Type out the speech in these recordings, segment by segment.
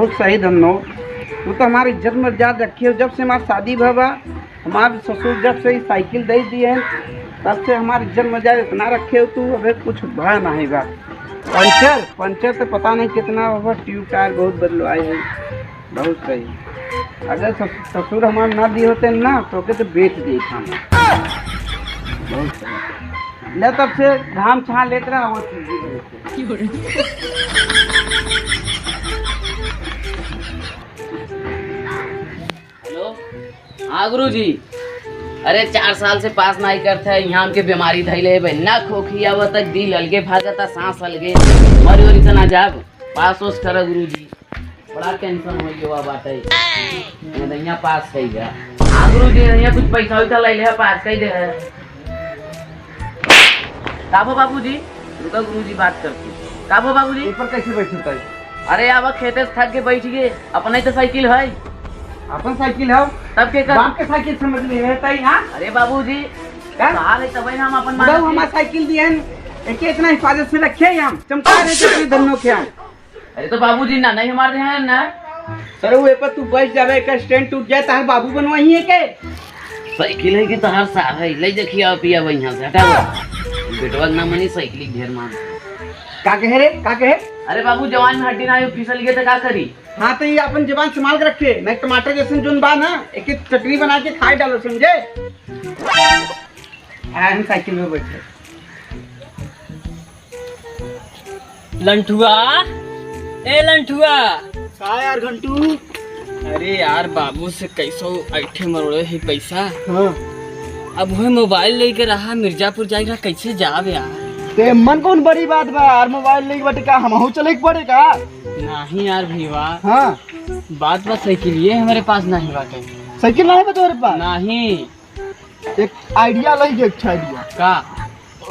बहुत सही धन्नो। तू तो हमारी इज्जत में याद रखी हो। जब से हमारी शादी भवा, हमारे ससुर जब से साइकिल दे दिए तब से हमारी इज्जत में याद इतना रखे हो तू। अबे कुछ भा नहीं बा। पंचर तो पता नहीं कितना होगा। ट्यूब टायर बहुत बदलवाए हैं। बहुत सही। अगर ससुर हमारे ना दिए होते ना तो के तो बेच दिए खाना। बहुत सही। ले तब से घाम छा लेते रहा वो हेलो। हाँ गुरु जी। अरे 4 साल से पास नहीं करते है। यहाँ हमके बीमारी धैले ना खोखी आवत, दिल अलगे भागता, सांस अलगे, मरी वरी तना जाब पास ओस कर गुरु जी। बड़ा टेंशन हो गया बाटे। यहाँ पास कही गया। हाँ गुरु जी, यहाँ कुछ पैसा वैसा ले ले पास कही दे है। काबो बाबू जी, रुका गुरु जी बात करती। काबो बाबू जी ऊपर कैसे बैठता है? अरे अब खेते से थक के बैठ गए। अपना ही तो साइकिल है। अपन साइकिल है तब के कर बाप के साइकिल समझ लिए है तई। हां अरे बाबूजी हाल है तब हम अपन मान हमारा साइकिल दिए एके इतना हिफाजत से रखे हम चमका रहे थे धन्नो के हम। अरे तो बाबूजी ना नहीं हमारे हैं ना। सर वो पर तू बैठ जावे का स्टैंड टूट जाए तार बाबू बनवाई है के साइकिल है कि तहर साहब है ले देखिए आप पिया यहां से हटाओ। बेटवा ना मनी साइकिल घेर मान का कहे रे का कहे? अरे बाबू जवान में हड्डी ना फिसल गए तो का करी? हाँ तो ये अपन जबान संभाल के रखे नहीं टमाटर जैसे जोन बा ना एक चटनी बना के खाए डालो समझे। हम साइकिल में बैठे। लंठुआ ए लंठुआ का यार घंटू? अरे यार बाबू से कैसो ऐठे मरोड़े है पैसा। हाँ अब वही मोबाइल लेके रहा मिर्जापुर जाएगा कैसे जाब यार? ते मन कौन बड़ी बात बा यार मोबाइल लेके बैठे का हमहू चले के पड़े का? नहीं यार भीवा। हाँ बात साइकिल ये हमारे पास नहीं बाटे। साइकिल नहीं है तुम्हारे पास? नहीं। एक आइडिया लगी अच्छा आइडिया का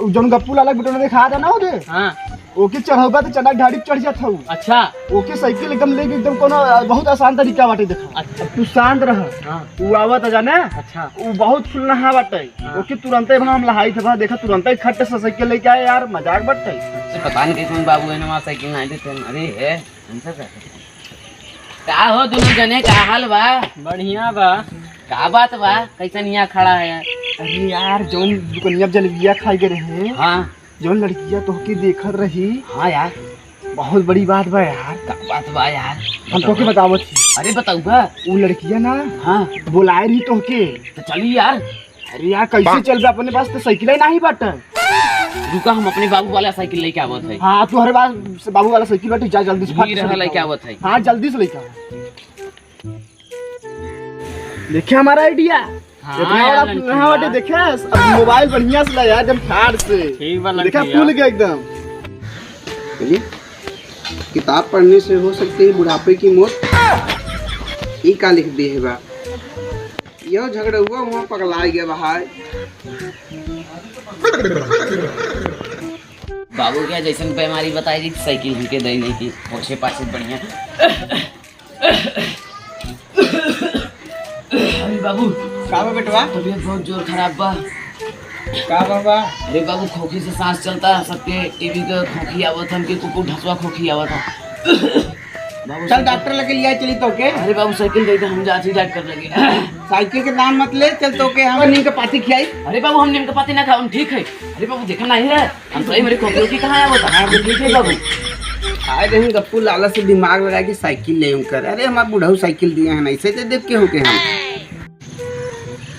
जोन गप्पू लाला बेटा ने दिखा था ना उधर। हाँ ओके चढ़ाऊगा तो चना ढाड़ी चढ़ जाता हूँ। अच्छा ओके साइकिल एकदम लेके एकदम कोनो बहुत आसान तरीका बाटे देखा। अच्छा तू शांत रह। हाँ वो आवत जाने अच्छा वो बहुत फुलना बाटे। हाँ। ओके तुरंत ही हम लहाई था देखा तुरंत ही खट्टे से साइकिल लेके आए यार मजाक बाटे। पता नहीं कैसे बाबू है ना साइकिल नहीं देते। अरे है का हो दोनों जने का हाल बा? बढ़िया बा। का बात बा कैसे यहाँ खड़ा है यार? अरे यार जोन दुकनिया जलेबिया खाई गए रहे हाँ जोन लड़किया तो की देखत रही। हाँ यार बहुत बड़ी बात बा यार। का बात बा यार? हम तो के बतावत थी। अरे बताऊ बा। वो लड़किया ना हाँ बुलाए रही तो के। तो चलिए यार। अरे यार कैसे चल रहा अपने पास तो साइकिल ही नहीं बाटे। रुका हम अपने बाबू वाला साइकिल लेके आवत है। हाँ तू हर बार बाबू वाला साइकिल बाटे जा जल्दी से ही रहा लेके आवत है। हाँ जल्दी से लेके आओ। देखे हमारा आइडिया। हाँ इतना यार, बड़ा लड़किया। यहाँ बाटे देखे अब मोबाइल बढ़िया से लाया एकदम ठाड़ से। ठीक बा देखा लड़किया। फूल गया एकदम। किताब पढ़ने से हो सकती है बुढ़ापे की मौत। ये का लिख दिए है बा? यो झगड़ा हुआ वहाँ पगला गया बाहर। बाबू क्या जैसे बीमारी बताई थी साइकिल हमके दे नहीं थी पीछे पाछे बढ़िया। अरे बाबू का बा बेटवा? तबीयत बहुत जोर खराब बा। का बाबा? अरे बाबू खोखी से सांस चलता सबके टीवी का खोखी आवत हमके कुकुर ढसवा खोखी आवत बाबू चल डॉक्टर लगे लिया चली तो के। अरे बाबू साइकिल दे दे हम जाते डॉक्टर लगे। साइकिल के नाम मत ले चल तो के हम नीम के पाती खिलाई। अरे बाबू हम नीम का पाती ना खाओ ठीक है। अरे बाबू देखा नहीं है हम सही मेरे खोखी की कहाँ आवत है? ठीक है बाबू। आए रहे गप्पू लाला से दिमाग लगा के साइकिल ले कर। अरे हमारा बुढ़ऊ साइकिल दिया है ऐसे तो देख के हो के हम।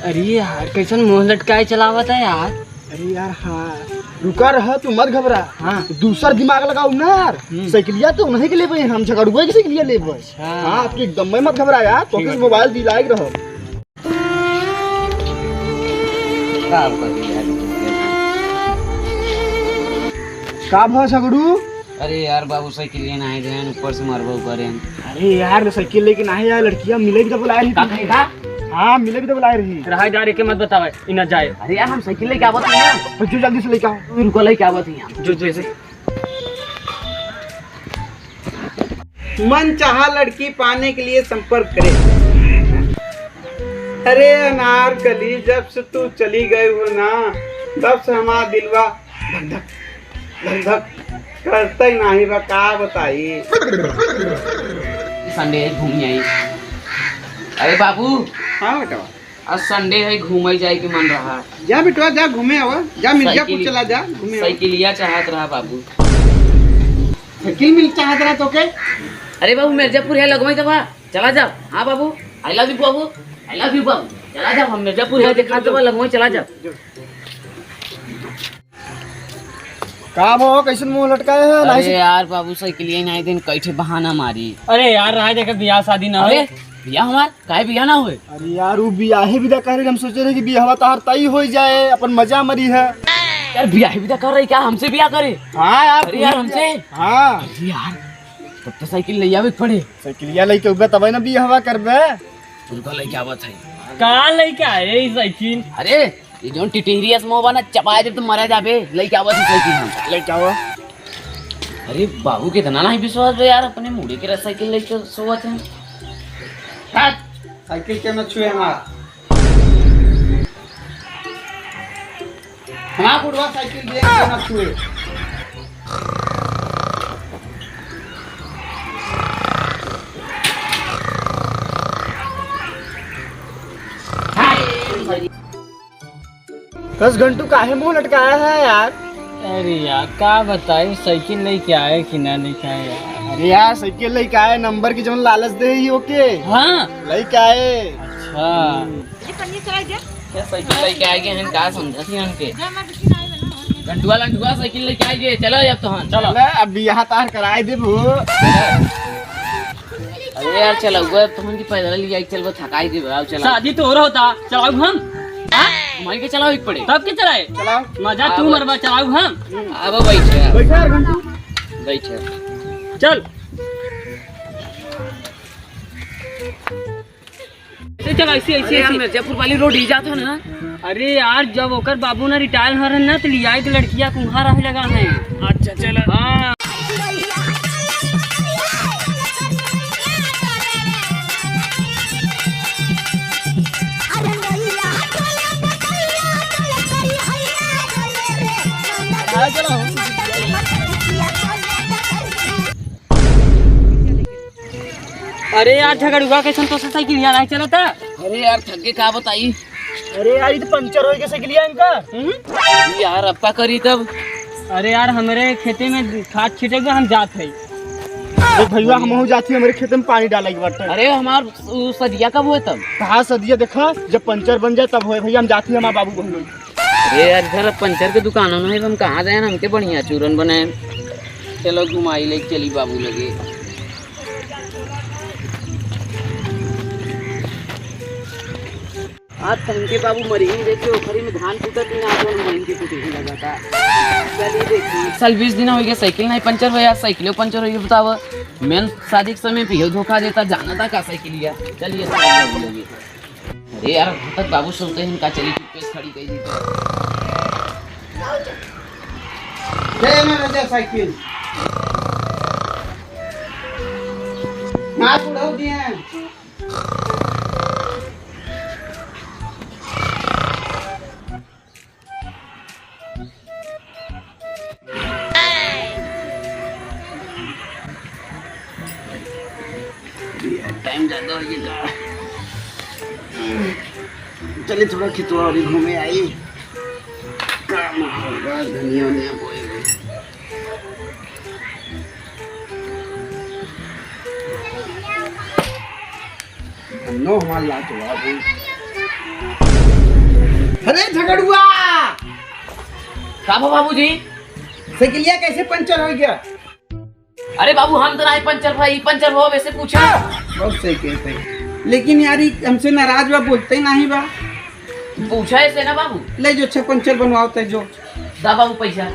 अरे यार कैसन मुंह लटकाए चलावत है यार। अरे यार हाँ रुका रहा तू मत घबरा। हाँ दूसरा दिमाग लगाओ ना यार। साइकिलिया तो नहीं के ले हम झगड़ुए की साइकिलिया ले हाँ आपकी एकदम मत घबरा यार। तो किस मोबाइल दिलाए रहो का भा झगड़ू? अरे यार बाबू साइकिल लेना है जहन ऊपर से मारबो करे। अरे यार साइकिल लेके नहीं यार लड़कियां मिलेगी तो बुलाए रही। का कहेगा? हाँ मिलेगी तो बुलाए रही। रहा डारे के मत बतावे इना जाए। अरे यार हम साइकिल लेके आवत है ना तो जो जल्दी से लेके आओ। रुको लेके आवत है जो जैसे मन चाहा लड़की पाने के लिए संपर्क करें। अरे अनारकली जब से तू चली गई हो ना तब से हमारा दिलवा धक धक धक करता ही नहीं बा। का बताई संडे है घूमी आई। अरे बाबू हाँ बेटा, आज संडे है घूमे जाए के मन रहा। जा बेटवा जा घूमे आवा, जा मिर्जापुर साइकिल- चला जा घूमे आवा। साइकिलिया चाहत रहा बाबू। साइकिल मिल चाहत रहा तो के? अरे बाबू मिर्जापुर है लगवाई दबा, चला जाओ। हाँ बाबू, आई लव यू बाबू, आई लव यू बाबू, चला जाओ। हम मिर्जापुर है दिखा दबा लगवाई, चला जाओ। का भो कैसन मुंह लटकाए है? अरे यार बाबू साइकिलिया नहीं दिन कैठे बहाना मारी। अरे यार रहा देखे बियाह शादी ना अरे हो। भैया हमार काहे बिया ना हुए? अरे यार वो बियाहे विदा कह रहे, हम सोचे रहे कि बियाहवा तार तई हो जाए, अपन मजा मरी है। यार बिया भी कर रही, क्या हमसे बिया करे? हाँ यार, अरे यार हमसे। हाँ अरे यार तब तो साइकिल ले आवे पड़े। साइकिलिया लेके उबे तब ना बियाहवा करबे। उनका लेके आवत है। कहाँ लेके आए ई साइकिल? अरे ये जो टिटेरियस मोह बना चपाए जब तुम मरा जाबे, लेके आवत है साइकिल हम। लेके आओ। अरे बाबू कितना नहीं विश्वास है यार, अपने मुड़े के साइकिल लेके सोवत है। हट, साइकिल के न छुए हमार। हमार बुढ़वा साइकिल दे के न छुए। दस घंटू काहे मुंह लटकाया है यार? अरे यार का बताए, साइकिल लेके आए कि ना लेके आए यार। अरे यार साइकिल लेके आए, नंबर की जो लालच दे ही ओके हाँ लेके आए। अच्छा, क्या साइकिल लेके आए हैं, का समझा थी हमके? लंडुआ लंडुआ साइकिल लेके आए, चलो अब तो। हाँ चलो। चले अब बियाह तार कराए दे भो। अरे यार चलो अब तो हम की पैदल ले आई, चल वो थकाई दे अब चला। शादी तो हो रहा होता, चलाओ हम। हमारे के चलाओ एक पड़े। तब के चलाए चलाओ मजा तू मरवा, चलाओ हम। अब बैठे बैठा यार घंटू। बैठे। चल ऐसे चल, ऐसे ऐसे अरे ऐसे। मिर्जापुर वाली रोड ही जाता है ना। अरे यार जब ओकर बाबू ना रिटायर हो रहे ना तो लिया तो लड़कियां कुम्हार रहे लगा है। अच्छा चल। हाँ अरे यार झगड़ुआ कैसन तो साइकिल यहाँ नहीं चलता। अरे यार थके का बताई। अरे यार ये तो पंचर हो गया साइकिलिया इनका। यार अब का करी तब? अरे यार हमारे खेते में खाद छिटेगा, हम जात है। अरे भैया हम जाती हमारे खेत में पानी डालेगी बाटे। अरे हमार सदिया कब हुए तब? कहा सदिया देखा, जब पंचर बन जाए तब होए भैया, हम जाती है हमारे बाबू बहन। अरे यार इधर पंचर के दुकानों में हम कहाँ जाए, हमके बढ़िया चूरन बनाए। चलो घुमाई ले चली बाबू लगे। आज तनके बाबू मरी ही देखिए, ओखरी में धान कूटत ही ना, तो महीन के कुटे ही लगाता। चलिए देखिए, साल 20 दिन हो गया साइकिल नहीं पंचर हुआ यार, साइकिल पंचर हुई बतावा। मैं शादी के समय पे धोखा देता, जाना था का साइकिल लिया। चलिए बाबू लगे। अरे यार तक बाबू सोचते हैं का चली पे खड़ी गई। ले ना राजा साइकिल। माँ बुढ़ा दिए। टाइम ज्यादा हो गया। चलिए थोड़ा खितवा और घूमे आई। काम होगा धनिया वनिया बोएंगे। नो हमारा लाजवाब है। अरे झगड़ुआ, का बाबू जी? साइकिलिया कैसे पंचर हो गया? अरे बाबू हम तो नहीं पंचर भाई, पंचर हो वैसे पूछा। बहुत सही कहते हैं, लेकिन यार ये हमसे नाराज बा, बोलते ही नहीं बा। पूछा ऐसे ना बाबू। ले जो अच्छा पंचर बनवाओ ते जो दा बाबू पैसा।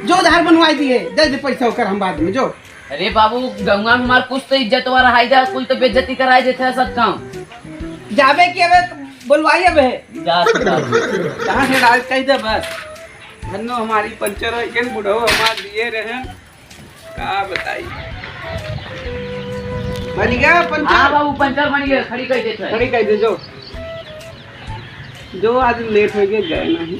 जो उधार बनवाई दिए, दे दे पैसा होकर हम बाद में जो। अरे बाबू गंगा में हमार कुछ तो इज्जत वाला हाई जा, कुछ तो बेइज्जती कराए देते हैं सब काम। जाबे कि अबे बोलवाई अबे जा कहाँ से डाल कह दे बस। धन्नो हमारी पंचर हो के बुढ़ो हमार दिए रहे, का बताई। बन गया हाँ पंचर? बाबू पंचर बन गया, खड़ी कर देते हैं। खड़ी कह दे जो। जो आज लेट हो गए गए नहीं।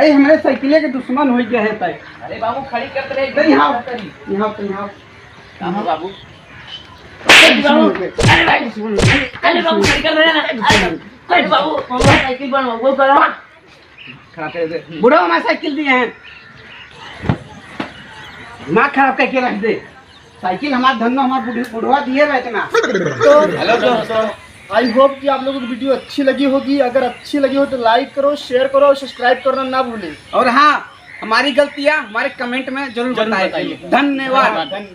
तय हमारे साइकिले के दुश्मन हो गए है तय। अरे बाबू खड़ी करते रहे तय यहाँ यहाँ तो यहाँ बाबू बाबू अरे बाबू खड़ी कर रहे हैं ना। अरे बाबू साइकिल बनवा वो करा खराब कर दे। बुढ़ा हमारे साइकिल दिए हैं, दिमाग खराब करके रख दे। साइकिल हमारा धंधा हमारा बुढ़वा दिए रहे इतना। तो हेलो दोस्तों, आई होप कि आप लोगों को वीडियो अच्छी लगी होगी। अगर अच्छी लगी हो तो लाइक करो, शेयर करो और सब्सक्राइब करना ना भूलें। और हाँ, हमारी गलतियाँ हमारे कमेंट में जरूर बताइए। धन्यवाद।